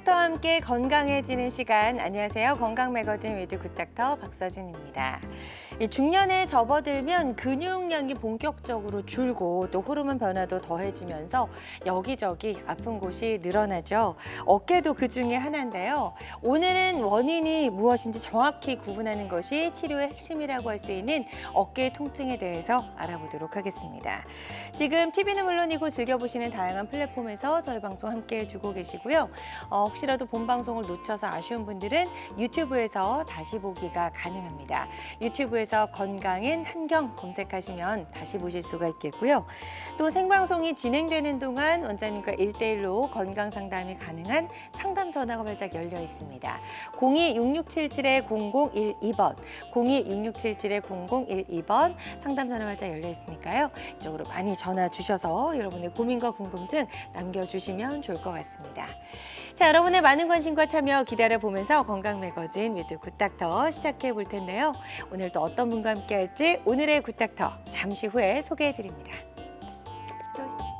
굿닥터와 함께 건강해지는 시간. 안녕하세요. 건강매거진 위드 굿닥터 박서진입니다. 중년에 접어들면 근육량이 본격적으로 줄고 또 호르몬 변화도 더해지면서 여기저기 아픈 곳이 늘어나죠. 어깨도 그 중에 하나인데요. 오늘은 원인이 무엇인지 정확히 구분하는 것이 치료의 핵심이라고 할 수 있는 어깨 통증에 대해서 알아보도록 하겠습니다. 지금 TV는 물론이고 즐겨보시는 다양한 플랫폼에서 저희 방송 함께 해주고 계시고요. 혹시라도 본 방송을 놓쳐서 아쉬운 분들은 유튜브에서 다시 보기가 가능합니다. 유튜브에서 건강인 한경 검색하시면 다시 보실 수가 있겠고요. 또 생방송이 진행되는 동안 원장님과 1대1로 건강 상담이 가능한 상담 전화가 활짝 열려 있습니다. 02-6677-0012번, 02-6677-0012번 상담 전화 활짝 열려 있으니까요. 이쪽으로 많이 전화 주셔서 여러분의 고민과 궁금증 남겨주시면 좋을 것 같습니다. 자, 여러분의 많은 관심과 참여 기다려보면서 건강매거진 위드 굿닥터 시작해 볼 텐데요. 오늘 또 어떤 분과 함께 할지 오늘의 굿닥터 잠시 후에 소개해 드립니다. 들어오시죠.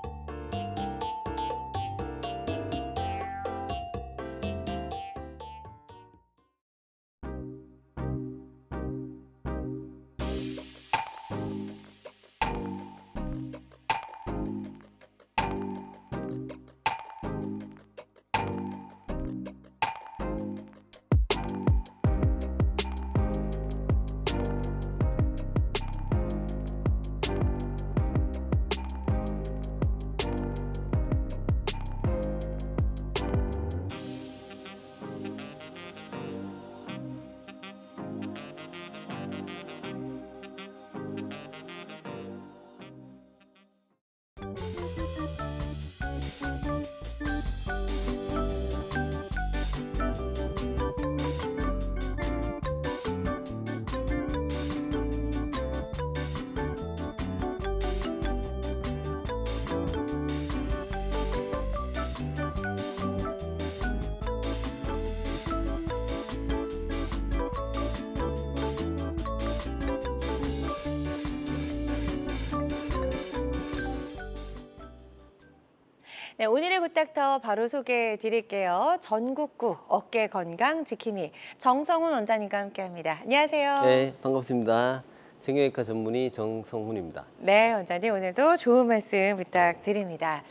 네, 오늘의 굿닥터 바로 소개해 드릴게요. 전국구 어깨 건강 지킴이 정성훈 원장님과 함께합니다. 안녕하세요. 네, 반갑습니다. 정형외과 전문의 정성훈입니다. 네, 원장님 오늘도 좋은 말씀 부탁드립니다.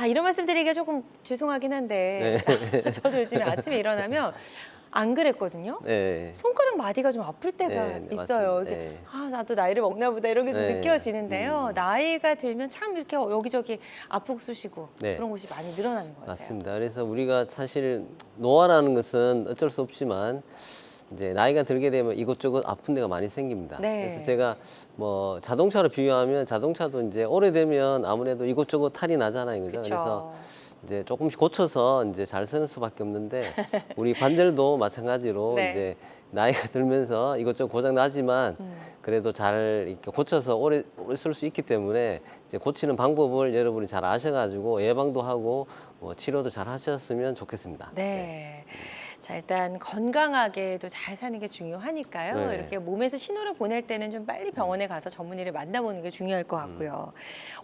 이런 말씀 드리기가 조금 죄송하긴 한데 저도 요즘에 아침에 일어나면 안 그랬거든요. 네. 손가락 마디가 좀 아플 때가 있어요. 이게, 네. 나도 나이를 먹나 보다 이런 게 좀 네. 느껴지는데요. 나이가 들면 참 이렇게 여기저기 아프고 쑤시고 네. 그런 곳이 많이 늘어나는 것 같아요. 맞습니다. 그래서 우리가 사실 노화라는 것은 어쩔 수 없지만 이제 나이가 들게 되면 이곳저곳 아픈 데가 많이 생깁니다. 네. 그래서 제가 뭐 자동차로 비유하면 자동차도 이제 오래되면 아무래도 이곳저곳 탈이 나잖아요. 그죠? 그쵸. 그래서 이제 조금씩 고쳐서 이제 잘 쓰는 수밖에 없는데 우리 관절도 마찬가지로 네. 이제 나이가 들면서 이것저것 고장 나지만 그래도 잘 이렇게 고쳐서 오래 쓸 수 있기 때문에 이제 고치는 방법을 여러분이 잘 아셔가지고 예방도 하고 치료도 잘 하셨으면 좋겠습니다. 네. 자, 일단 건강하게도 잘 사는 게 중요하니까요. 네. 이렇게 몸에서 신호를 보낼 때는 좀 빨리 병원에 가서 전문의를 만나보는 게 중요할 것 같고요.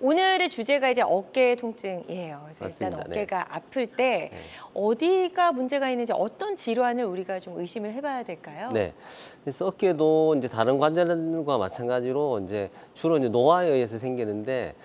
오늘의 주제가 이제 어깨 통증이에요. 그래서 맞습니다. 일단 어깨가 아플 때 어디가 문제가 있는지 어떤 질환을 우리가 좀 의심을 해봐야 될까요? 네. 그래서 어깨도 이제 다른 관절과 마찬가지로 이제 주로 이제 노화에 의해서 생기는데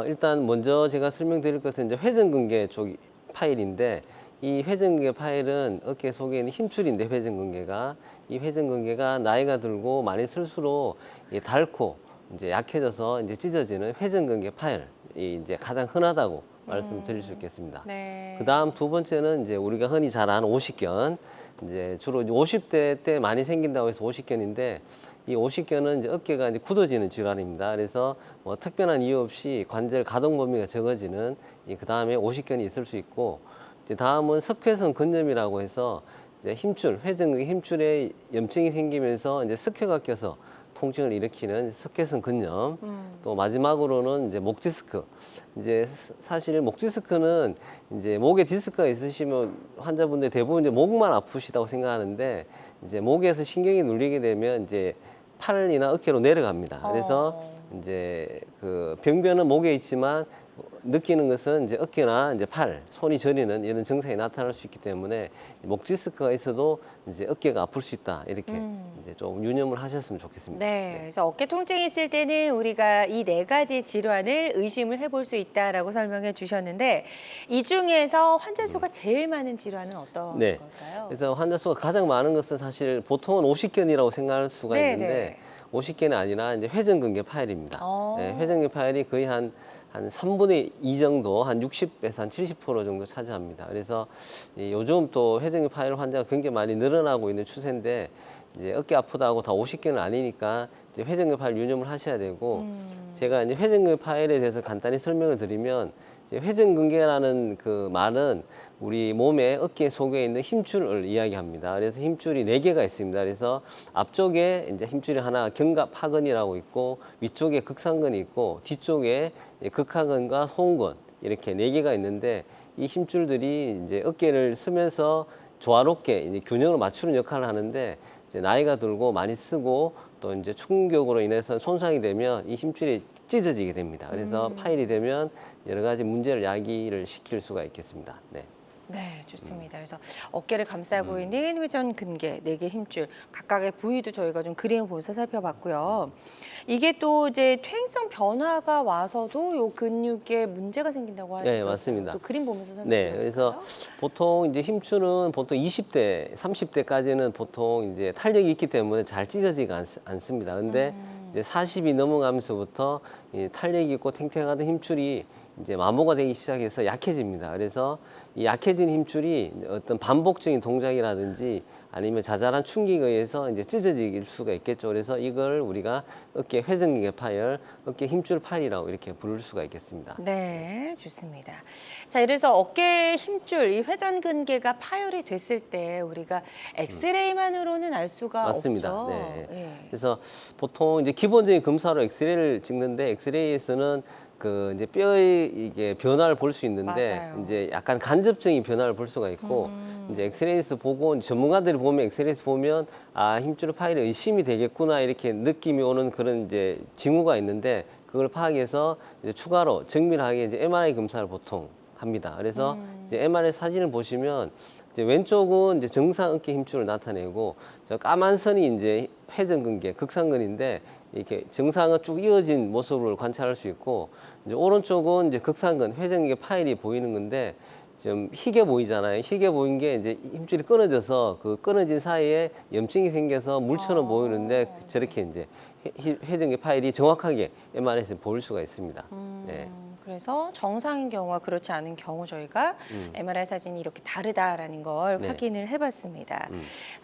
일단 먼저 제가 설명드릴 것은 이제 회전근개 쪽 파일인데 이 회전근개 파일은 어깨 속에 있는 힘줄인데 회전근개가 이 회전근개가 나이가 들고 많이 쓸수록 닳고 이제 약해져서 이제 찢어지는 회전근개 파일이 이제 가장 흔하다고 말씀드릴 수 있겠습니다. 네. 그 다음 두 번째는 이제 우리가 흔히 잘 아는 오십견. 이제 주로 이제 50대 때 많이 생긴다고 해서 오십견인데 이 오십견은 이제 어깨가 이제 굳어지는 질환입니다. 그래서 뭐 특별한 이유 없이 관절 가동 범위가 적어지는 그 다음에 오십견이 있을 수 있고 이제 다음은 석회성 근염이라고 해서 이제 힘줄, 회전근개 힘줄에 염증이 생기면서 이제 석회가 껴서 통증을 일으키는 석회성 근염. 또 마지막으로는 이제 목 디스크. 이제 사실 목 디스크는 이제 목에 디스크가 있으시면 환자분들 대부분 이제 목만 아프시다고 생각하는데 이제 목에서 신경이 눌리게 되면 이제 팔이나 어깨로 내려갑니다. 그래서 이제 그 병변은 목에 있지만 느끼는 것은 이제 어깨나 이제 팔, 손이 저리는 이런 증상이 나타날 수 있기 때문에 목 디스크가 있어도 이제 어깨가 아플 수 있다. 이렇게 이제 좀 유념을 하셨으면 좋겠습니다. 네, 그래서 어깨 통증이 있을 때는 우리가 이 네 가지 질환을 의심을 해볼 수 있다라고 설명해 주셨는데 이 중에서 환자 수가 제일 많은 질환은 어떤 네. 걸까요? 그래서 환자 수가 가장 많은 것은 사실 보통은 오십견이라고 생각할 수가 네, 있는데 네. 오십견이 아니라 이제 회전근개 파열입니다. 어. 네, 회전근개 파열이 거의 한 3분의 2 정도, 한 60에서 한 70% 정도 차지합니다. 그래서 요즘 또 회전근개 파열 환자가 굉장히 많이 늘어나고 있는 추세인데 이제 어깨 아프다고 다 오십견은 아니니까 이제 회전근개 파열 유념을 하셔야 되고 제가 이제 회전근개 파열에 대해서 간단히 설명을 드리면 이제 회전근개라는 그 말은 우리 몸의 어깨 속에 있는 힘줄을 이야기합니다. 그래서 힘줄이 4개가 있습니다. 그래서 앞쪽에 이제 힘줄이 하나 견갑하근이라고 있고 위쪽에 극상근이 있고 뒤쪽에 극하근과 호흡근 이렇게 4개가 있는데 이 힘줄들이 이제 어깨를 쓰면서 조화롭게 이제 균형을 맞추는 역할을 하는데 이제 나이가 들고 많이 쓰고 또 이제 충격으로 인해서 손상이 되면 이 힘줄이 찢어지게 됩니다. 그래서 파열이 되면 여러 가지 문제를 야기를 시킬 수가 있겠습니다. 네. 네, 좋습니다. 그래서 어깨를 감싸고 있는 회전근개, 4개 힘줄, 각각의 부위도 저희가 좀 그림을 보면서 살펴봤고요. 이게 또 이제 퇴행성 변화가 와서도 요 근육에 문제가 생긴다고 하죠. 네, 맞습니다. 또 그림 보면서 설명해 네, 주세요. 그래서 보통 이제 힘줄은 보통 20대, 30대까지는 보통 이제 탄력이 있기 때문에 잘 찢어지가 않습니다. 근데 이제 40이 넘어가면서부터 이 탄력이 있고 탱탱하던 힘줄이 이제 마모가 되기 시작해서 약해집니다. 그래서 이 약해진 힘줄이 어떤 반복적인 동작이라든지 아니면 자잘한 충격에 의해서 이제 찢어질 수가 있겠죠. 그래서 이걸 우리가 어깨 회전근개 파열, 어깨 힘줄 파열이라고 이렇게 부를 수가 있겠습니다. 네, 좋습니다. 자, 이래서 어깨 힘줄, 이 회전근개가 파열이 됐을 때 우리가 엑스레이만으로는 알 수가 맞습니다. 없죠. 네. 예. 그래서 보통 이제 기본적인 검사로 엑스레이를 찍는데 엑스레이에서는 그 이제 뼈의 이게 변화를 볼 수 있는데 맞아요. 이제 약간 간접적인 변화를 볼 수가 있고 이제 엑스레이에서 보고 전문가들이 보면 엑스레이에서 보면 아 힘줄 파열이 의심이 되겠구나 이렇게 느낌이 오는 그런 이제 징후가 있는데 그걸 파악해서 이제 추가로 정밀하게 이제 MRI 검사를 보통 합니다. 그래서 이제 MRI 사진을 보시면 이제 왼쪽은 이제 정상 어깨 힘줄을 나타내고 저 까만 선이 이제 회전근개, 극상근인데 이렇게 정상은 쭉 이어진 모습을 관찰할 수 있고 이제 오른쪽은 이제 극상근, 회전근개 파열이 보이는 건데 좀 희게 보이잖아요. 희게 보인 게 이제 힘줄이 끊어져서 그 끊어진 사이에 염증이 생겨서 물처럼 보이는데 저렇게 이제 회전근개 파열이 정확하게 MRI에서 보일 수가 있습니다. 네. 그래서 정상인 경우와 그렇지 않은 경우 저희가 MRI 사진이 이렇게 다르다라는 걸 네. 확인을 해봤습니다.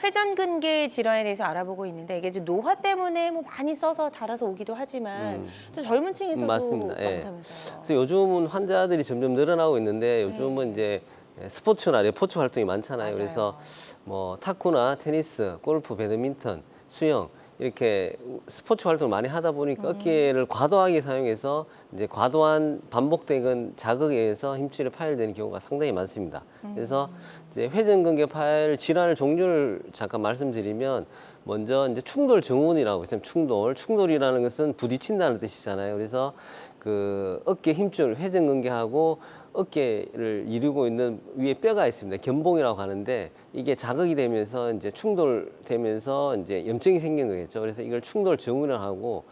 회전근개 질환에 대해서 알아보고 있는데 이게 좀 노화 때문에 뭐 많이 써서 달아서 오기도 하지만 또 젊은 층에서도 맞습니다. 예. 많다면서요. 그래서 요즘은 환자들이 점점 늘어나고 있는데 요즘은 이제 스포츠나 레포츠 활동이 많잖아요. 맞아요. 그래서 뭐 탁구나 테니스, 골프, 배드민턴, 수영 이렇게 스포츠 활동을 많이 하다 보니까 어깨를 과도하게 사용해서 이제 과도한 반복되는 자극에 의해서 힘줄이 파열되는 경우가 상당히 많습니다. 그래서 이제 회전근개 파열 질환의 종류를 잠깐 말씀드리면 먼저 이제 충돌 증후군이라고 있어요. 충돌이라는 것은 부딪힌다는 뜻이잖아요. 그래서 그 어깨 힘줄 회전근개하고 어깨를 이루고 있는 위에 뼈가 있습니다. 견봉이라고 하는데 이게 자극이 되면서 이제 충돌되면서 이제 염증이 생기는 거겠죠. 그래서 이걸 충돌 증후군이라고 하고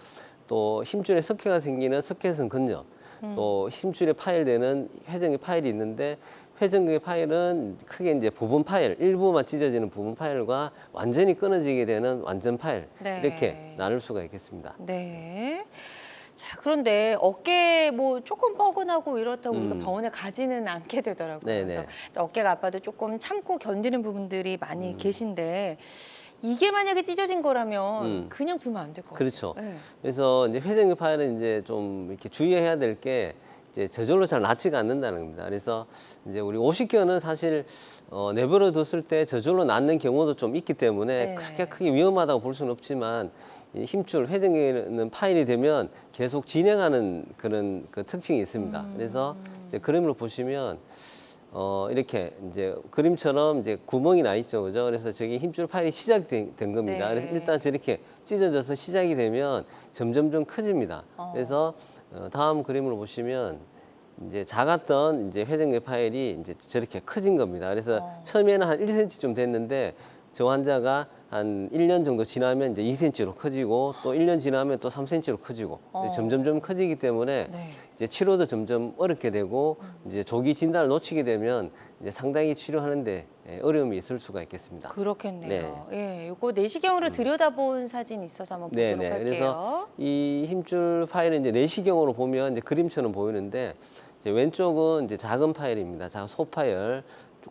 또 힘줄에 석회가 생기는 석회성 근염, 또 힘줄에 파열되는 회전근개 파열이 있는데 회전근개 파열은 크게 이제 부분 파열, 일부만 찢어지는 부분 파열과 완전히 끊어지게 되는 완전 파열 네. 이렇게 나눌 수가 있겠습니다. 네. 자, 그런데 어깨 뭐 조금 뻐근하고 이렇다고 우리가 병원에 가지는 않게 되더라고요. 네네. 그래서 어깨가 아파도 조금 참고 견디는 부분들이 많이 계신데 이게 만약에 찢어진 거라면 그냥 두면 안 될 것 같아요. 그렇죠. 네. 그래서 이제 회전근개 파열은 이제 좀 이렇게 주의해야 될 게 이제 저절로 잘 낫지가 않는다는 겁니다. 그래서 이제 우리 오십견은 사실 내버려 뒀을 때 저절로 낫는 경우도 좀 있기 때문에 네. 크게 위험하다고 볼 수는 없지만 이 힘줄 회전근개는 파열이 되면 계속 진행하는 그런 그 특징이 있습니다. 그래서 이제 그림을 보시면 이렇게 이제 그림처럼 이제 구멍이 나 있죠, 그죠? 그래서 저기 힘줄 파일이 시작된 겁니다. 네. 그래서 일단 저렇게 찢어져서 시작이 되면 점점점 커집니다. 그래서 다음 그림을 보시면 이제 작았던 이제 회전근개 파일이 이제 저렇게 커진 겁니다. 그래서 처음에는 한 1cm 좀 됐는데 저 환자가 한 1년 정도 지나면 이제 2cm로 커지고 또 1년 지나면 또 3cm로 커지고 점점점 커지기 때문에 네. 이제 치료도 점점 어렵게 되고 이제 조기 진단을 놓치게 되면 이제 상당히 치료하는데 어려움이 있을 수가 있겠습니다. 그렇겠네요. 예, 이거 내시경으로 들여다본 사진 있어서 한번 보도록 네네. 할게요. 그래서 이 힘줄 파일은 이제 내시경으로 보면 이제 그림처럼 보이는데 이제 왼쪽은 이제 작은 파일입니다. 작은 소 파일.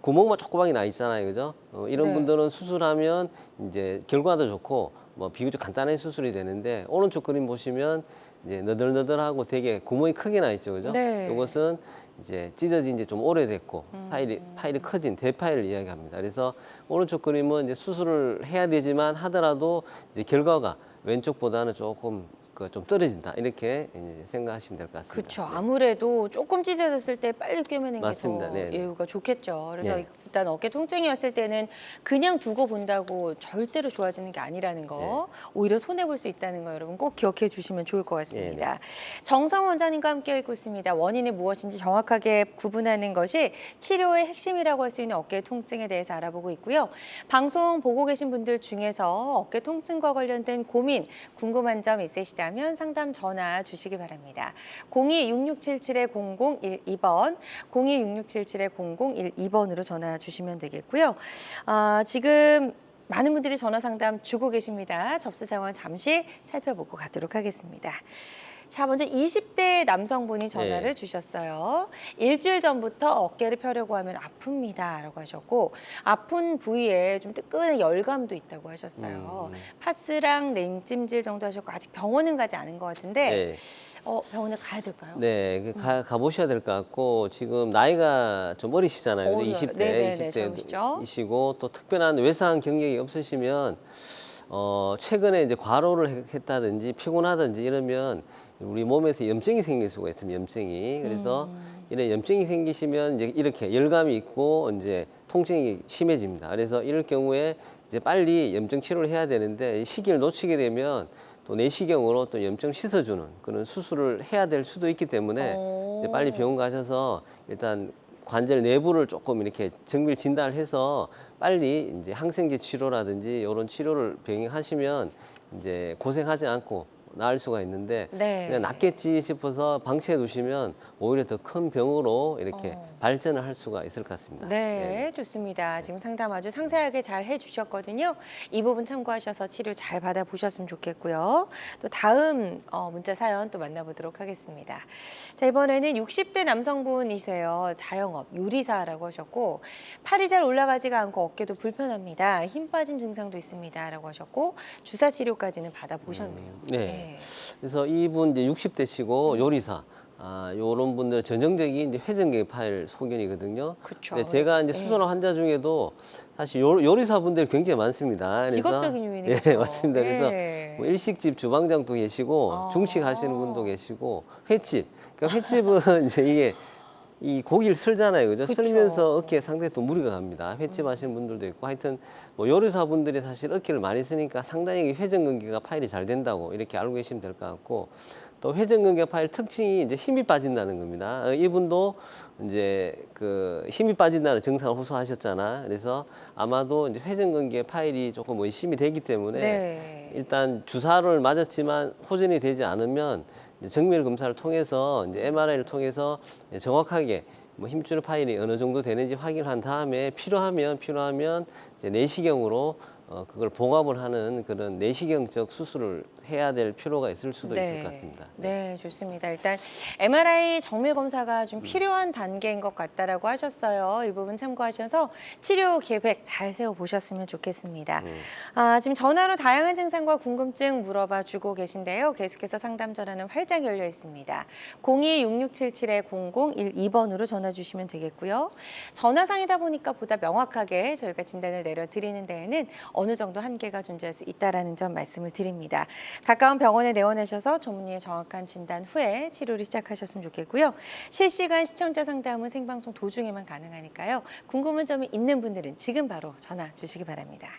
구멍만 조그맣게 나 있잖아요, 그죠? 이런 네. 분들은 수술하면 이제 결과도 좋고 뭐 비교적 간단한 수술이 되는데 오른쪽 그림 보시면 이제 너덜너덜하고 되게 구멍이 크게 나 있죠, 그죠? 네. 이것은 이제 찢어진 지 좀 오래됐고 파일이 커진 대파일을 이야기합니다. 그래서 오른쪽 그림은 이제 수술을 해야 되지만 하더라도 이제 결과가 왼쪽보다는 조금 좀 떨어진다 이렇게 이제 생각하시면 될 것 같습니다. 그렇죠. 네. 아무래도 조금 찢어졌을 때 빨리 꿰매는 게 맞습니다. 더 네, 네. 예후가 좋겠죠. 그래서 네. 일단 어깨 통증이었을 때는 그냥 두고 본다고 절대로 좋아지는 게 아니라는 거, 오히려 손해 볼 수 있다는 거 여러분 꼭 기억해 주시면 좋을 것 같습니다. 정성 원장님과 함께하고 있습니다. 원인이 무엇인지 정확하게 구분하는 것이 치료의 핵심이라고 할 수 있는 어깨 통증에 대해서 알아보고 있고요. 방송 보고 계신 분들 중에서 어깨 통증과 관련된 고민, 궁금한 점 있으시다면 상담 전화 주시기 바랍니다. 02-6677-0012번, 02-6677-0012번으로 전화 주시면 되겠고요. 지금 많은 분들이 전화 상담 주고 계십니다. 접수 상황 잠시 살펴보고 가도록 하겠습니다. 자, 먼저 20대 남성분이 전화를 주셨어요. 일주일 전부터 어깨를 펴려고 하면 아픕니다 라고 하셨고, 아픈 부위에 좀 뜨끈한 열감도 있다고 하셨어요. 파스랑 냉찜질 정도 하셨고 아직 병원은 가지 않은 것 같은데 병원에 가야 될까요? 네, 가보셔야 될 것 같고 지금 나이가 좀 어리시잖아요. 그죠? 20대, 네네네, 젊으시죠? 20대이시고 또 특별한 외상 경력이 없으시면 최근에 이제 과로를 했다든지 피곤하든지 이러면 우리 몸에서 염증이 생길 수가 있습니다. 염증이. 그래서 이런 염증이 생기시면 이제 이렇게 열감이 있고 이제 통증이 심해집니다. 그래서 이럴 경우에 이제 빨리 염증 치료를 해야 되는데 이 시기를 놓치게 되면 또 내시경으로 또 염증 씻어주는 그런 수술을 해야 될 수도 있기 때문에 이제 빨리 병원 가셔서 일단 관절 내부를 조금 이렇게 정밀 진단을 해서 빨리 이제 항생제 치료라든지 이런 치료를 병행하시면 이제 고생하지 않고 나을 수가 있는데 그냥 낫겠지 싶어서 방치해 두시면 오히려 더 큰 병으로 이렇게 발전을 할 수가 있을 것 같습니다. 네, 좋습니다. 지금 상담 아주 상세하게 잘 해주셨거든요. 이 부분 참고하셔서 치료 잘 받아보셨으면 좋겠고요. 또 다음 문자 사연 또 만나보도록 하겠습니다. 자, 이번에는 60대 남성분이세요. 자영업, 요리사라고 하셨고 팔이 잘 올라가지가 않고 어깨도 불편합니다. 힘 빠짐 증상도 있습니다. 라고 하셨고 주사 치료까지는 받아보셨네요. 네. 그래서 이분 이제 60대시고 요리사. 요런 분들 전형적인 이제 회전근개 파일 소견이거든요. 그렇죠. 근데 제가 이제 수술한 환자 중에도 사실 요리사 분들이 굉장히 많습니다. 그래서 직업적인 요인이죠. 네, 맞습니다. 그래서 뭐 일식집 주방장도 계시고 중식 하시는 분도 계시고 횟집. 그러니까 횟집은 이제 이게 이 고기를 쓸잖아요, 그죠? 그쵸. 쓸면서 어깨에 상당히 또 무리가 갑니다. 횟집 하시는 분들도 있고 하여튼 뭐 요리사 분들이 사실 어깨를 많이 쓰니까 상당히 회전근개가 파일이 잘 된다고 이렇게 알고 계시면 될 것 같고 또 회전근개 파일 특징이 이제 힘이 빠진다는 겁니다. 이분도 이제 그 힘이 빠진다는 증상을 호소하셨잖아. 그래서 아마도 이제 회전근개 파일이 조금 의심이 되기 때문에 일단 주사를 맞았지만 호전이 되지 않으면 이제 정밀 검사를 통해서 이제 MRI를 통해서 정확하게 뭐 힘줄 파일이 어느 정도 되는지 확인한 다음에 필요하면 이제 내시경으로 그걸 봉합을 하는 그런 내시경적 수술을 해야 될 필요가 있을 수도 있을 것 같습니다. 네, 좋습니다. 일단 MRI 정밀 검사가 좀 필요한 단계인 것 같다라고 하셨어요. 이 부분 참고하셔서 치료 계획 잘 세워보셨으면 좋겠습니다. 지금 전화로 다양한 증상과 궁금증 물어봐 주고 계신데요. 계속해서 상담 전화는 활짝 열려 있습니다. 02-6677-0012번으로 전화 주시면 되겠고요. 전화상이다 보니까 보다 명확하게 저희가 진단을 내려드리는 데에는 어느 정도 한계가 존재할 수 있다라는 점 말씀을 드립니다. 가까운 병원에 내원하셔서 전문의의 정확한 진단 후에 치료를 시작하셨으면 좋겠고요. 실시간 시청자 상담은 생방송 도중에만 가능하니까요. 궁금한 점이 있는 분들은 지금 바로 전화 주시기 바랍니다.